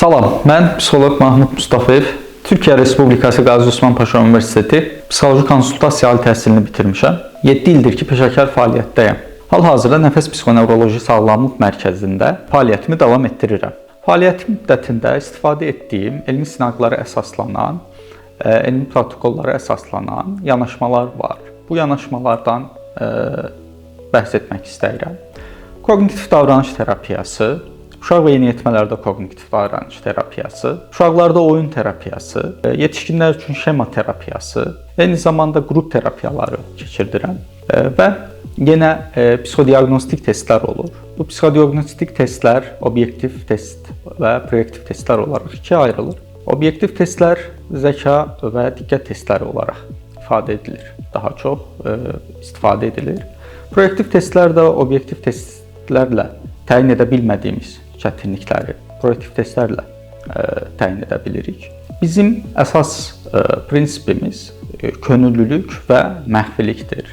Salam, mən psixoloq Mahmud Mustafayev, Türkiyə Respublikası Qazi Osman Paşa Universiteti Psixoloji Konsultasiya Ali təhsilini bitirmişəm. 7 ildir ki, peşəkar fəaliyyətdəyəm. Hal-hazırda Nəfəs Psixonevroloji Sağlamlıq Mərkəzində fəaliyyətimi davam etdirirəm. Fəaliyyətim müddətində istifadə etdiyim elmi sınaqlara əsaslanan, elmi protokollara əsaslanan yanaşmalar var. Bu yanaşmalardan bəhs etmək istəyirəm. Kognitiv davranış terapiyası, uşaq və yeniyetmələrdə kognitiv davranış terapiyası, uşaqlarda oyun terapiyası, yetişkinlər üçün şema terapiyası, eyni zamanda qrup terapiyaları keçirdirəm və yenə psixodiaqnostik testlər olur. Bu psixodiaqnostik testlər obyektiv test və proyektiv testlər olaraq ikiyə ayrılır. Obyektiv testlər zəka və diqqət testləri olaraq ifadə edilir. Daha çox istifadə edilir. Proyektiv testlər də obyektiv testlərlə təyin edə bilmədiyimiz çətinlikləri proyektiv testlərlə təyin edə bilirik. Bizim əsas prinsipimiz könüllülük və məxfilikdir.